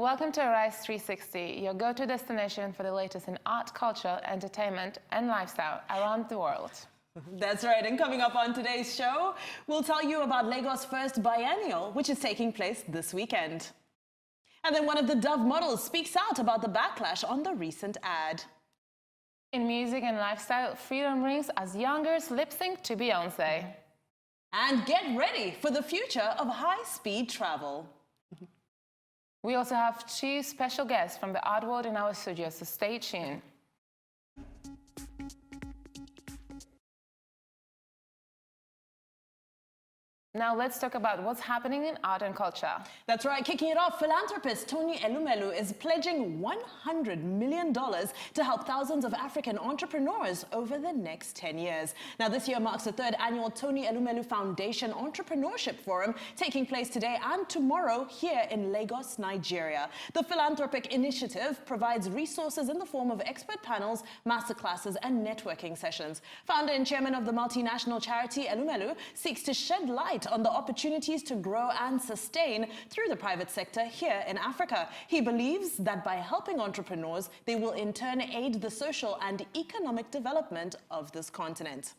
Welcome to Arise 360, your go-to destination for the latest in art, culture, entertainment, and lifestyle around the world. That's right, and coming up on today's show, we'll tell you about Lagos' first Biennial, which is taking place this weekend. And then one of the Dove models speaks out about the backlash on the recent ad. In music and lifestyle, Freedom rings as young girls lip-sync to Beyoncé. And get ready for the future of high-speed travel. We also have two special guests from the art world in our studio, so stay tuned. Now let's talk about what's happening in art and culture. That's right, kicking it off, philanthropist Tony Elumelu is pledging $100 million to help thousands of African entrepreneurs over the next 10 years. Now this year marks the third annual Tony Elumelu Foundation Entrepreneurship Forum, taking place today and tomorrow here in Lagos, Nigeria. The philanthropic initiative provides resources in the form of expert panels, masterclasses and networking sessions. Founder and chairman of the multinational charity Elumelu seeks to shed light on the opportunities to grow and sustain through the private sector here in Africa. He believes that by helping entrepreneurs, they will in turn aid the social and economic development of this continent.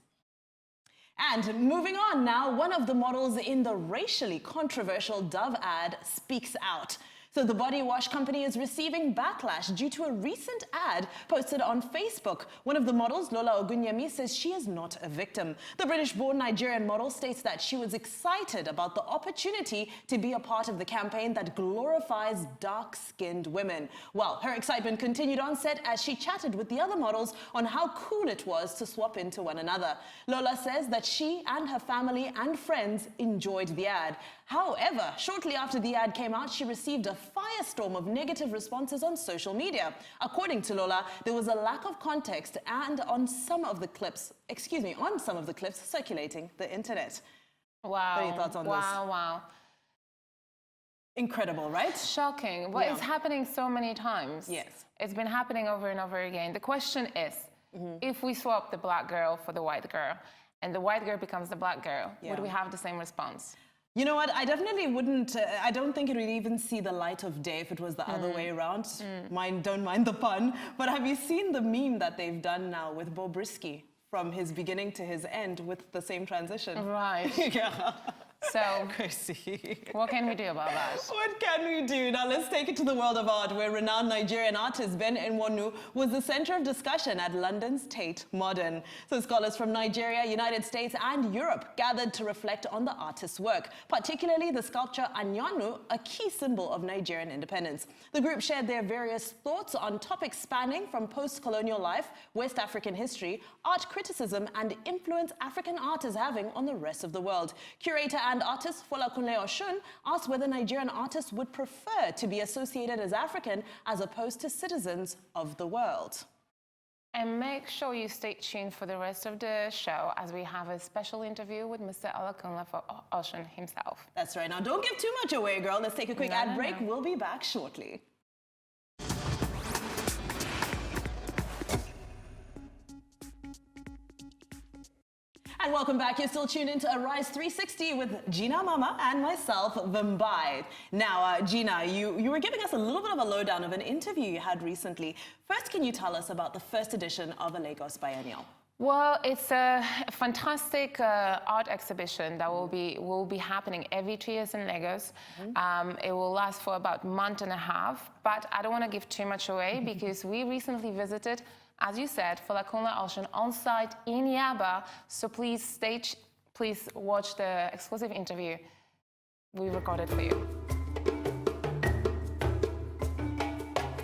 And moving on now, one of the models in the racially controversial Dove ad speaks out. So the body wash company is receiving backlash due to a recent ad posted on Facebook. One of the models, Lola Ogunyemi, says she is not a victim. The British-born Nigerian model states that she was excited about the opportunity to be a part of the campaign that glorifies dark-skinned women. Well, her excitement continued on set as she chatted with the other models on how cool it was to swap into one another. Lola says that she and her family and friends enjoyed the ad. However, shortly after the ad came out, she received a firestorm of negative responses on social media. According to Lola, there was a lack of context and on some of the clips circulating the internet. Wow. What are your thoughts on this? Wow. Incredible, right? Shocking. Well, it's happening so many times. Yes. It's been happening over and over again. The question is, if we swap the black girl for the white girl, and the white girl becomes the black girl, would we have the same response? You know what, I definitely wouldn't, I don't think it would even see the light of day if it was the other way around. Don't mind the pun. But have you seen the meme that they've done now with Bobrisky from his beginning to his end with the same transition? Right. Yeah. So, crazy. What can we do about that? What can we do? Now let's take it to the world of art, where renowned Nigerian artist Ben Nwonu was the center of discussion at London's Tate Modern. So scholars from Nigeria, United States and Europe gathered to reflect on the artist's work, particularly the sculpture Anyanu, a key symbol of Nigerian independence. The group shared their various thoughts on topics spanning from post-colonial life, West African history, art criticism and influence African art is having on the rest of the world. Curator and artist Folakunle Oshun asked whether Nigerian artists would prefer to be associated as African as opposed to citizens of the world. And make sure you stay tuned for the rest of the show as we have a special interview with Mr. Folakunle Oshun himself. That's right. Now don't give too much away, girl. Let's take a quick ad break. We'll be back shortly. And welcome back. You're still tuned into Arise 360 with Gina Mama and myself, Vimbai. Now, Gina, you were giving us a little bit of a lowdown of an interview you had recently. First, can you tell us about the first edition of the Lagos Biennial? Well, it's a fantastic art exhibition that will be happening every 2 years in Lagos. It will last for about a month and a half, but I don't want to give too much away because we recently visited, as you said, Folakunle Oshun on site in Yaba. So please watch the exclusive interview we recorded for you.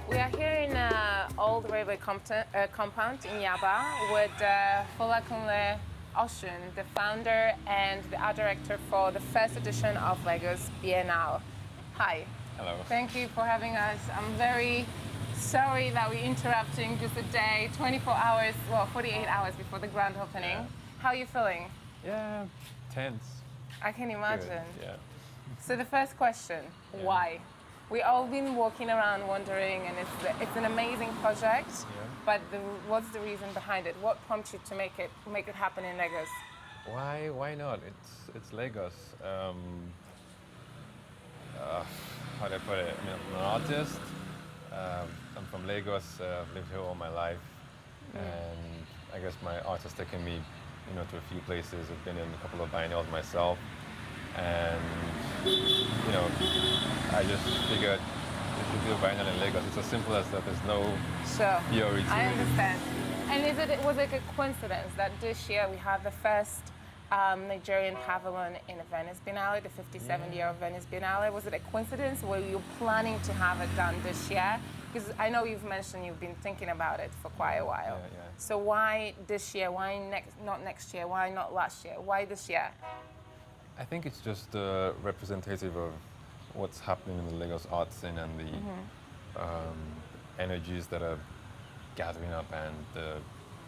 We are here in old railway compound in Yaba with Folakunle Oshun, the founder and the art director for the first edition of Lagos Biennial. Hi. Hello. Thank you for having us. I'm very sorry that we're interrupting just a day, 24 hours, well, 48 hours before the grand opening. Yeah. How are you feeling? Yeah, tense. I can imagine. Good. Yeah. So the first question, why? We all been walking around wondering, and it's an amazing project. But what's the reason behind it? What prompts you to make it happen in Lagos? Why not? It's Lagos. how do I put it? I mean, I'm an artist. I'm from Lagos. I've lived here all my life, and I guess my art has taken me, to a few places. I've been in a couple of biennials myself, and I just figured if you do a biennial in Lagos, it's as simple as that. There's no Sure. theory to I it. understand. And was it a coincidence that this year we have the first Nigerian pavilion in Venice Biennale, the 57th-year of Venice Biennale? Was it a coincidence? Were you planning to have it done this year? Because I know you've mentioned you've been thinking about it for quite a while. Yeah. So why this year? Why not next year? Why not last year? Why this year? I think it's just representative of what's happening in the Lagos art scene and the energies that are gathering up and the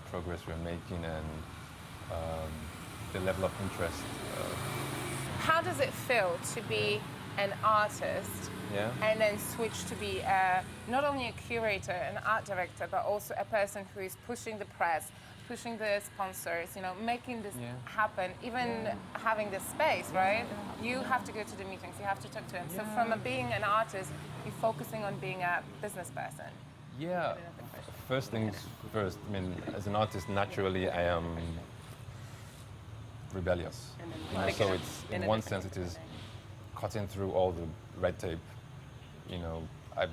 progress we're making and the level of interest. How does it feel to be an artist and then switch to be not only a curator, an art director, but also a person who is pushing the press, pushing the sponsors, making this happen, even having the space, right? You have to go to the meetings, you have to talk to them. So from being an artist, you're focusing on being a business person. Yeah, first things first. I mean, as an artist, naturally, I am rebellious. So it's, in one sense, it is cutting through all the red tape. I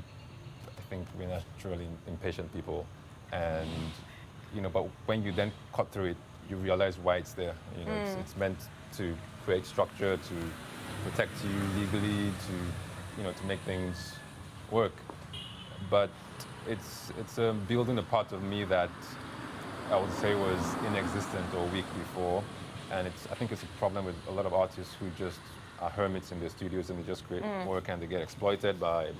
think we're naturally impatient people, and but when you then cut through it, you realize why it's there. It's meant to create structure, to protect you legally, to make things work. But it's building a part of me that I would say was inexistent or weak before, and I think it's a problem with a lot of artists who just are hermits in their studios and they just create work and they get exploited by,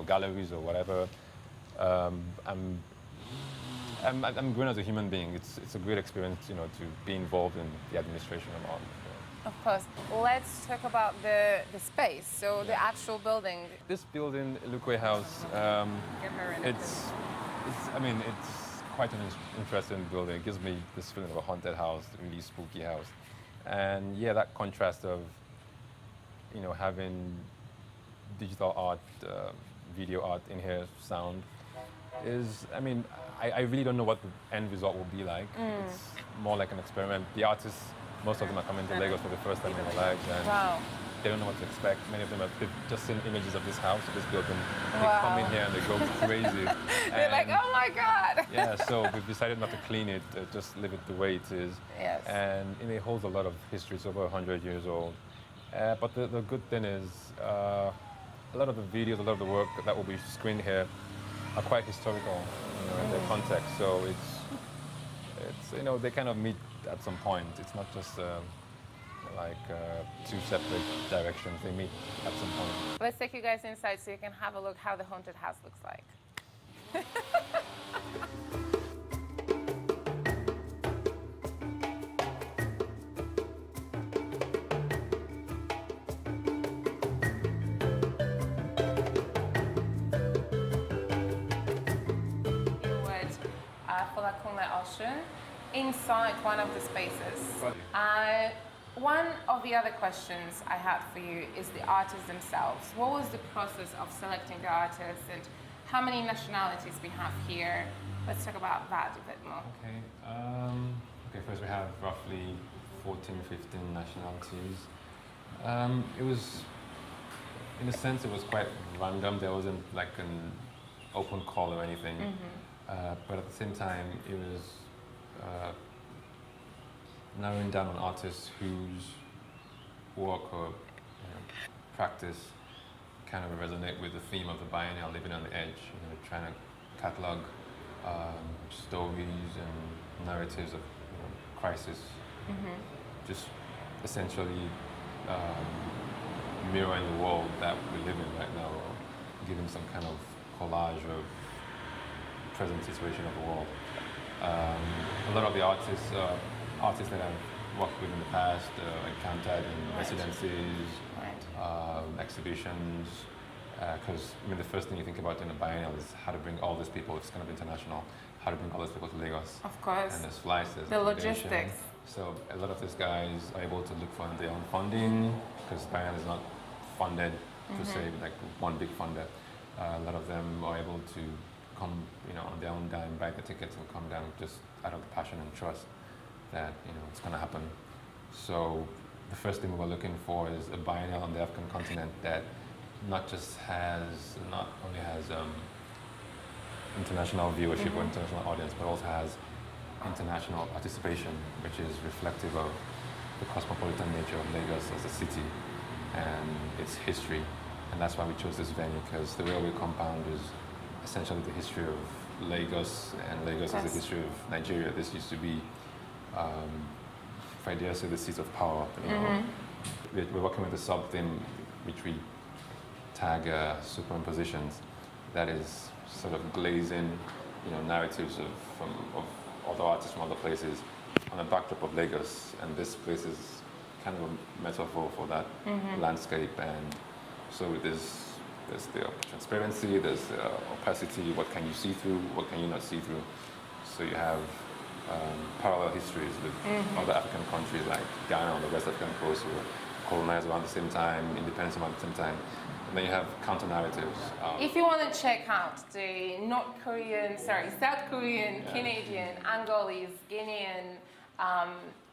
galleries or whatever. I'm growing as a human being. It's a great experience, to be involved in the administration of art. Of course. Let's talk about the space, so the actual building. This building, Lukwe House, it's quite an interesting building. It gives me this feeling of a haunted house, a really spooky house. And yeah, that contrast of, having digital art, video art in here, sound, is, I really don't know what the end result will be like. It's more like an experiment. The artists, most of them are coming to Lagos for the first time in their lives, and they don't know what to expect. Many of them have just seen images of this house, of this building. They come in here and they go crazy. They're like, oh my God! Yeah, so we've decided not to clean it, just leave it the way it is. Yes. And it holds a lot of history. It's over 100 years old. But the good thing is, a lot of the videos, a lot of the work that will be screened here are quite historical, in their context. So it's they kind of meet at some point. It's not just two separate directions. They meet at some point. Let's take you guys inside so you can have a look how the haunted house looks like. Inside one of the spaces. One of the other questions I had for you is the artists themselves. What was the process of selecting the artists and how many nationalities we have here? Let's talk about that a bit more. Okay, first we have roughly 14, 15 nationalities. It was, in a sense, it was quite random. There wasn't like an open call or anything. But at the same time, it was narrowing down on artists whose work or practice kind of resonate with the theme of the biennial, living on the edge, trying to catalog stories and narratives of crisis, just essentially mirroring the world that we live in right now, or giving some kind of collage of present situation of the world. A lot of the artists that I've worked with in the past, encountered in residencies, exhibitions, because the first thing you think about in a biennial is how to bring all these people, if it's going to be international, how to bring all these people to Lagos. Of course. And there's flights, there's the logistics. So a lot of these guys are able to look for their own funding, because biennial is not funded to say, like one big funder. A lot of them are able to come, on their own dime, buy the tickets and come down just out of the passion and trust that, it's going to happen. So the first thing we were looking for is a biennial on the African continent that not only has international viewership or international audience, but also has international participation, which is reflective of the cosmopolitan nature of Lagos as a city and its history. And that's why we chose this venue, because the railway compound is essentially the history of Lagos, and Lagos is the history of Nigeria. This used to be, if I dare say, the seat of power. We're working with a sub-theme which we tag superimpositions, that is sort of glazing, narratives of other artists from other places on a backdrop of Lagos, and this place is kind of a metaphor for that landscape. And so there's the transparency, there's the opacity, what can you see through, what can you not see through. So you have parallel histories with other African countries like Ghana on the West African coast, who were colonized around the same time, independence around the same time. And then you have counter narratives. If you want to check out the South Korean, Canadian, Angolese, Guinean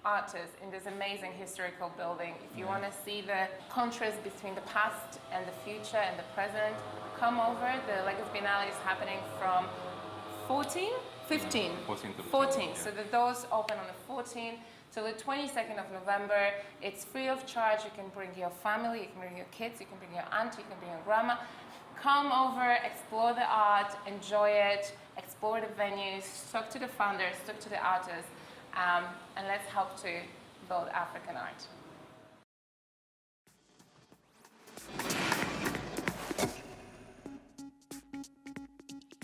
artists in this amazing historical building, if you want to see the contrast between the past and the future and the present, come over. The Lagos Biennial is happening from 14 to 14. So the doors open on the 14th. So the 22nd of November, it's free of charge. You can bring your family, you can bring your kids, you can bring your aunt, you can bring your grandma. Come over, explore the art, enjoy it, explore the venues, talk to the founders, talk to the artists, and let's help to build African art.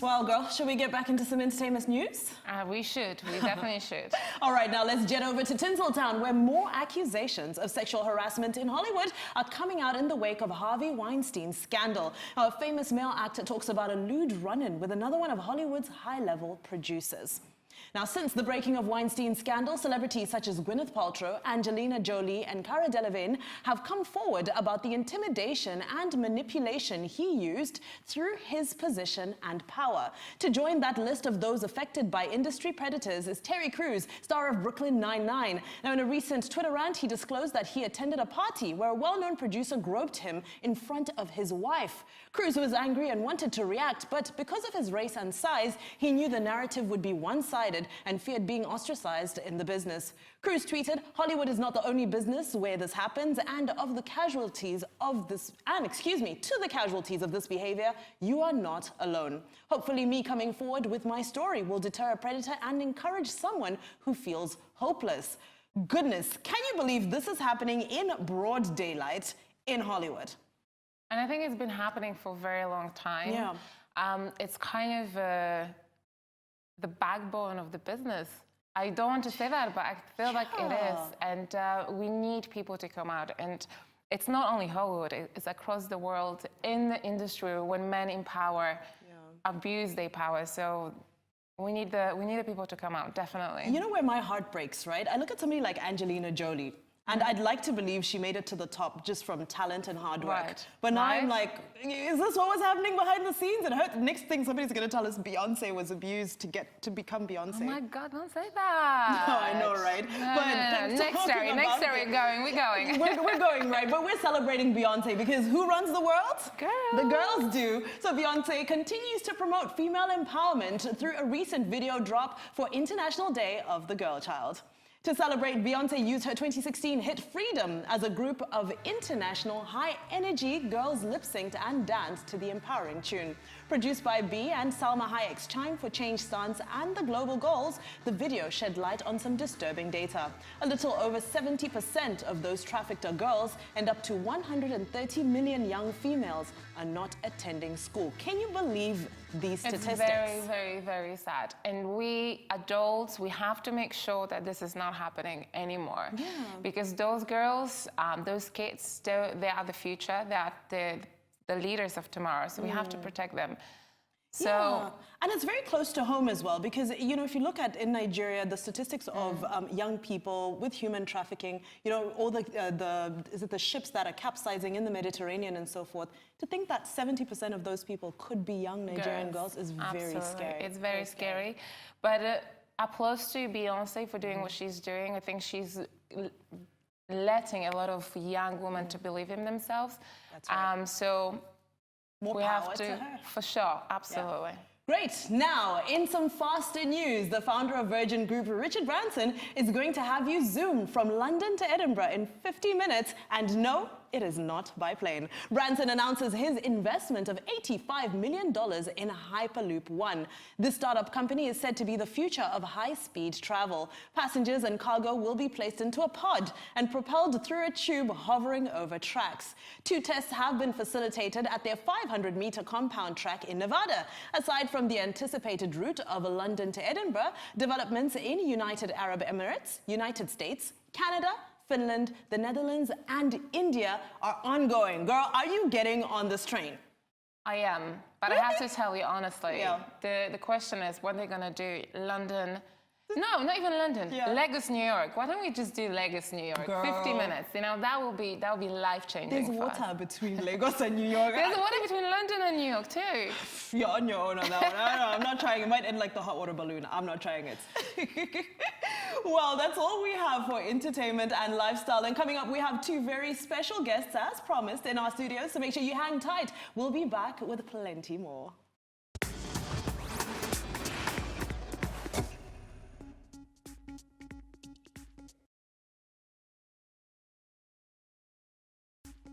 Well, girl, should we get back into some entertainment news? We should. We definitely should. All right, now let's jet over to Tinseltown, where more accusations of sexual harassment in Hollywood are coming out in the wake of Harvey Weinstein's scandal. Now, a famous male actor talks about a lewd run-in with another one of Hollywood's high-level producers. Now, since the breaking of Weinstein's scandal, celebrities such as Gwyneth Paltrow, Angelina Jolie, and Cara Delevingne have come forward about the intimidation and manipulation he used through his position and power. To join that list of those affected by industry predators is Terry Crews, star of Brooklyn Nine-Nine. Now, in a recent Twitter rant, he disclosed that he attended a party where a well-known producer groped him in front of his wife. Crews was angry and wanted to react, but because of his race and size, he knew the narrative would be one-sided and feared being ostracized in the business. Crews tweeted, "Hollywood is not the only business where this happens, and to the casualties of this behavior, you are not alone. Hopefully me coming forward with my story will deter a predator and encourage someone who feels hopeless." Goodness, can you believe this is happening in broad daylight in Hollywood? And I think it's been happening for a very long time. Yeah. It's kind of the backbone of the business. I don't want to say that, but I feel like it is. And we need people to come out. And it's not only Hollywood, it's across the world in the industry when men in power abuse their power. So we need the people to come out, definitely. You know where my heart breaks, right? I look at somebody like Angelina Jolie. And I'd like to believe she made it to the top just from talent and hard work. Right. But now I'm like, is this what was happening behind the scenes? And the next thing somebody's going to tell us Beyonce was abused to become Beyonce. Oh my God, don't say that. No, I know, right? No. Next story, we're going. We're going, right? But we're celebrating Beyonce because who runs the world? Girls. The girls do. So Beyonce continues to promote female empowerment through a recent video drop for International Day of the Girl Child. To celebrate, Beyonce used her 2016 hit Freedom as a group of international high-energy girls lip-synced and danced to the empowering tune. Produced by B and Salma Hayek's Chime for Change stance and the global goals, the video shed light on some disturbing data. A little over 70% of those trafficked are girls, and up to 130 million young females are not attending school. Can you believe these statistics? It's very, very, very sad. And we adults, we have to make sure that this is not happening anymore. Yeah. Because those girls, those kids, they are the future. They are the leaders of tomorrow. So we have to protect them. So, yeah. And it's very close to home as well because, you know, if you look at in Nigeria, the statistics of young people with human trafficking, you know, all the ships that are capsizing in the Mediterranean and so forth, to think that 70% of those people could be young Nigerian girls is very scary. It's very scary. But applause to Beyonce for doing what she's doing. I think she's letting a lot of young women to believe in themselves. That's right. So More we power have to her. for sure, absolutely. Yeah. Great. Now, in some faster news, the founder of Virgin Group, Richard Branson, is going to have you zoom from London to Edinburgh in 50 minutes. And no, it is not by plane. Branson announces his investment of $85 million in Hyperloop One. This startup company is said to be the future of high-speed travel. Passengers and cargo will be placed into a pod and propelled through a tube hovering over tracks. 2 tests have been facilitated at their 500-meter compound track in Nevada. Aside from the anticipated route of London to Edinburgh, developments in United Arab Emirates, United States, Canada, Finland, the Netherlands, and India are ongoing. Girl, are you getting on this train? I am, but I have to tell you honestly, Yeah. the question is what they're gonna do. London, no, not even London. Yeah. Lagos, New York. Why don't we just do Lagos, New York? Girl. 50 minutes. You know, that will be life changing. There's water between Lagos and New York. There's water between London and New York too. You're on your own on that one. I'm not trying. It might end like the hot water balloon. I'm not trying it. Well, that's all we have for entertainment and lifestyle. And coming up, we have 2 very special guests, as promised, in our studios. So make sure you hang tight. We'll be back with plenty more.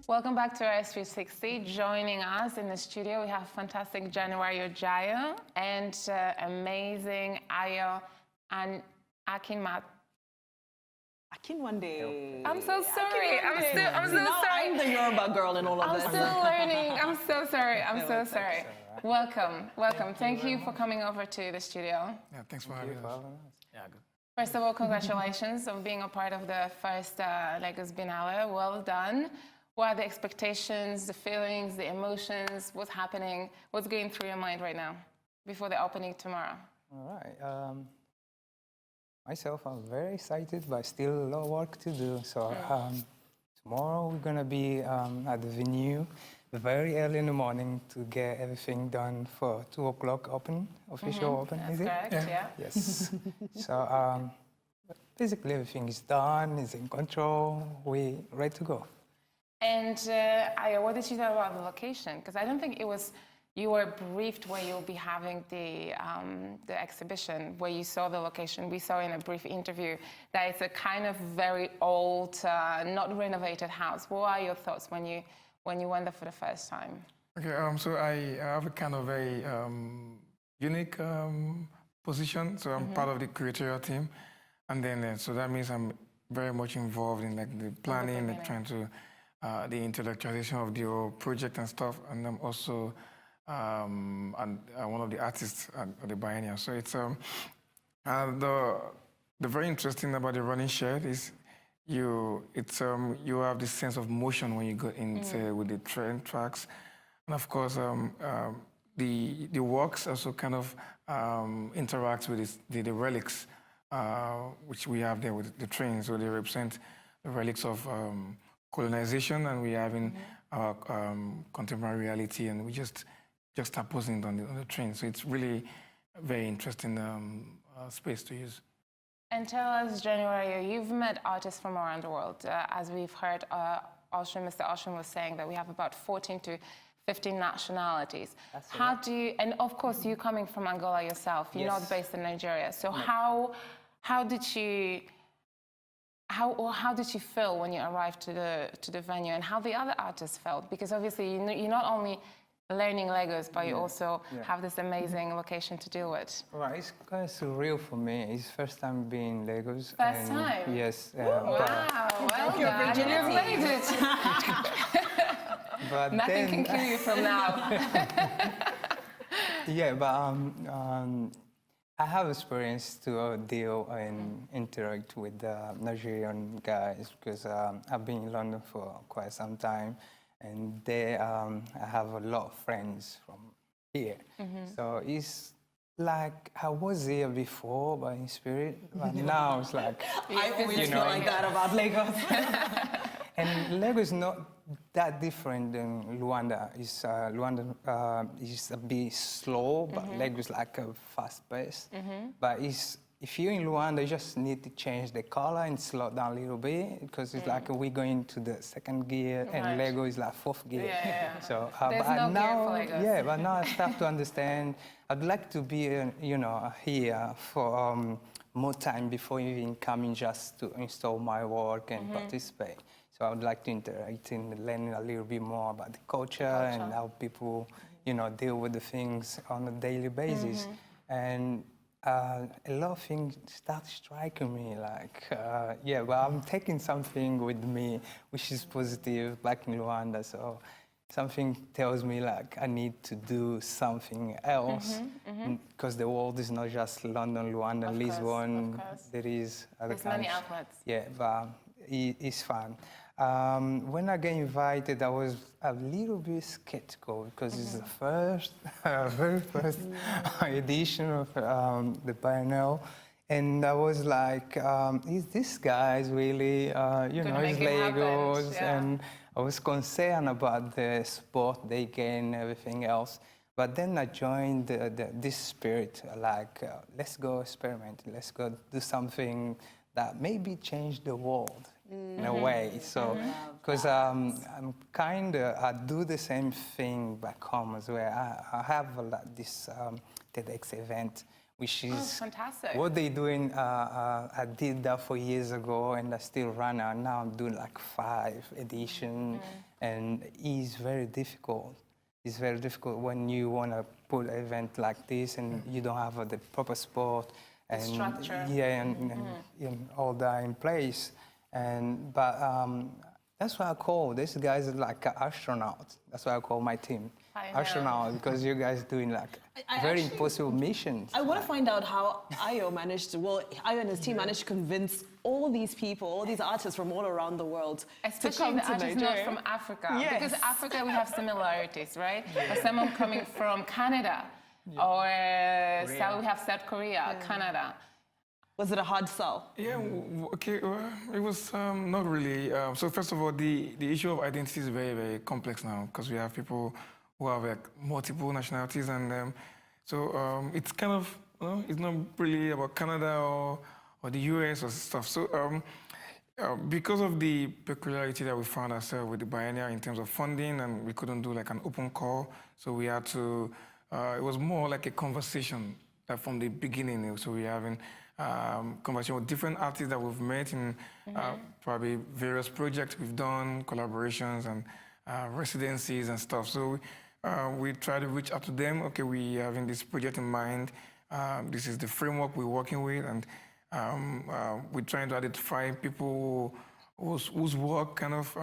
Welcome back to our S360. Joining us in the studio, we have fantastic Januario Jaya and amazing Ayo and Akinwande. Akinwande. I'm so sorry. I'm so Now sorry. I'm the Yoruba girl in all of I'm this. still learning. I'm so sorry. I'm so sorry. Welcome. Thank you for coming over to the studio. Yeah, thanks for having us. Yeah, good. First of all, congratulations on being a part of the first Lagos Biennial. Well done. What are the expectations, the feelings, the emotions? What's happening? What's going through your mind right now before the opening tomorrow? All right. Myself, I'm very excited, but still a lot of work to do. So tomorrow we're going to be at the venue very early in the morning to get everything done for 2 o'clock official open, That's is it? correct, yeah. Yes. So basically everything is done, is in control, we're ready to go. And Aya, what did you know about the location? Because I don't think it was, you were briefed where you'll be having the exhibition, where you saw the location. We saw in a brief interview that it's a kind of very old, not renovated house. What are your thoughts when you went there for the first time? Okay, so I have a kind of very unique position. So I'm part of the curatorial team, and then so that means I'm very much involved in like the planning, like trying to the intellectualization of the whole project and stuff. And I'm also one of the artists at the Biennial. So it's the very interesting about the running shed is you have this sense of motion when you go into with the train tracks, and of course the works also kind of interact with the relics which we have there with the trains. So they represent the relics of colonization, and we have in our contemporary reality, and we just juxtaposing it on the train. So it's really a very interesting space to use. And tell us, Januario, you've met artists from around the world. As we've heard, Mr. Oshun was saying that we have about 14 to 15 nationalities. That's How do you, and of course you coming from Angola yourself, you're not based in Nigeria. So how did you feel when you arrived to the venue, and how the other artists felt? Because obviously you're not only learning Legos, but you also have this amazing location to deal with. Right, it's kind of surreal for me. It's first time being in Lagos. First time? Yes. Wow, well done. You've made it. But Nothing then, can kill you from now. yeah, but I have experience to deal and interact with the Nigerian guys because I've been in London for quite some time, and they I have a lot of friends from here. So it's like I was here before, but in spirit, but now it's like, I always you feel know, like that about Lagos. and Lagos is not that different than Luanda. Luanda is a bit slow, but Lagos like a fast pace. But if you're in Luanda, you just need to change the color and slow down a little bit because it's like we're going to the second gear and Lagos is like fourth gear. Yeah. So There's but no gear now, for Lagos. yeah, but now I start to understand. I'd like to be, you know, here for more time before even coming just to install my work and participate. So I would like to interact and learn a little bit more about the culture and how people, you know, deal with the things on a daily basis. And a lot of things start striking me like, yeah, well, I'm taking something with me which is positive back in Rwanda. So something tells me like I need to do something else because the world is not just London, Rwanda, Lisbon. There is other There's many countries. outlets. Yeah, but it's fun. When I get invited, I was a little bit skeptical because it's the first, very first edition of the Biennial. And I was like, is this guy's really, you know, it's make it happen, Lagos. yeah. And I was concerned about the support they get and everything else. But then I joined this spirit, like, let's go experiment, let's go do something that maybe change the world in a way. So, because I'm kind of, I do the same thing back home as well. I have this TEDx event, which is fantastic. what they doing. I did that 4 years ago, and I still run it. Now I'm doing like 5 editions, and it's very difficult. It's very difficult when you want to put an event like this, and you don't have the proper support and structure. yeah, and all that in place. And but that's why I call these guys like astronauts. That's why I call my team astronaut, because you guys doing like very impossible missions. I want to find out how Ayo and his team managed to convince all these people, all these artists from all around the world Especially to come the to artists not Nigeria. from Africa. Yes. Because Africa, we have similarities, right? But someone coming from Canada, or so we have South Korea, Canada. Was it a hard sell? Yeah, okay, it was not really. So first of all, the issue of identity is very, very complex now because we have people who have like multiple nationalities, and so it's kind of, it's not really about Canada or the US or stuff. So because of the peculiarity that we found ourselves with the Biennial in terms of funding, and we couldn't do like an open call, so we had to, it was more like a conversation from the beginning. So we're having conversation with different artists that we've met in probably various projects we've done, collaborations and residencies and stuff. So we try to reach out to them. Okay, we having this project in mind. This is the framework we're working with, and we're trying to identify people whose work kind of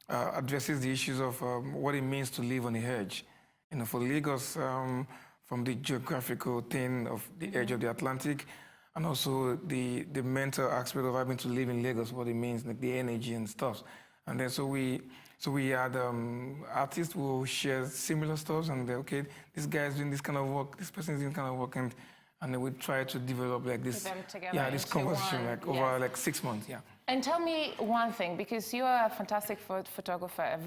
addresses the issues of what it means to live on the edge. You know, for Lagos, from the geographical thing of the edge of the Atlantic, and also the mental aspect of having to live in Lagos, what it means, like the energy and stuff. And then so we had artists who share similar stuff, and okay, this guy is doing this kind of work, this person is doing kind of work, and then we try to develop like this, this conversation like over like 6 months, And tell me one thing, because you are a fantastic photographer,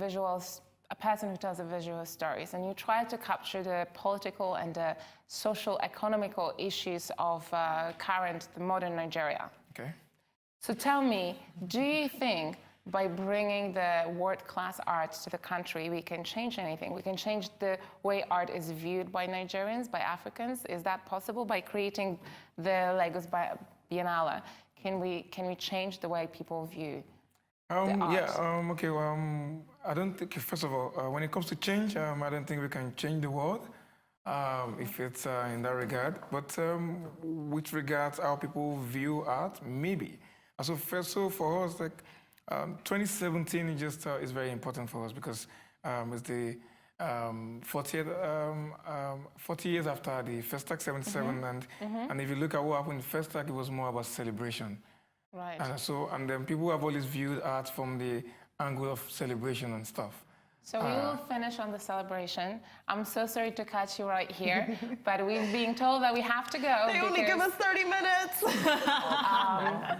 a person who tells a visual stories, and you try to capture the political and the social, economical issues of the modern Nigeria. Okay. So tell me, do you think by bringing the world-class arts to the country, we can change anything? We can change the way art is viewed by Nigerians, by Africans? Is that possible by creating the Lagos Biennale? Can we change the way people view the art? Okay. I don't think, first of all, when it comes to change, I don't think we can change the world if it's in that regard. But with regards how people view art, maybe. So for us, like 2017 is very important for us because it's the 40 years after the Festac 77, and if you look at what happened in Festac, it was more about celebration. Right. And then people have always viewed art from the angle of celebration and stuff. So we will finish on the celebration. I'm so sorry to catch you right here, but we're being told that we have to go. They only give us 30 minutes.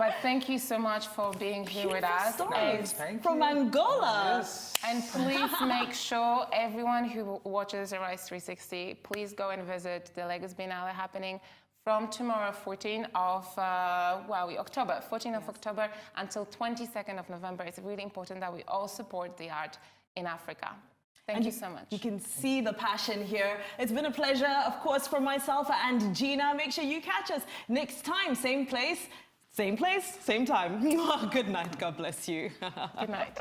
But thank you so much for being here with us. Stories from Angola. Yes. And please make sure everyone who watches Arise 360, please go and visit the Lagos Biennial happening from tomorrow, 14th of October, 14th of October until 22nd of November. It's really important that we all support the art in Africa. Thank you so much. You can see the passion here. It's been a pleasure, of course, from myself and Gina. Make sure you catch us next time, same place, same time. Good night. God bless you. Good night.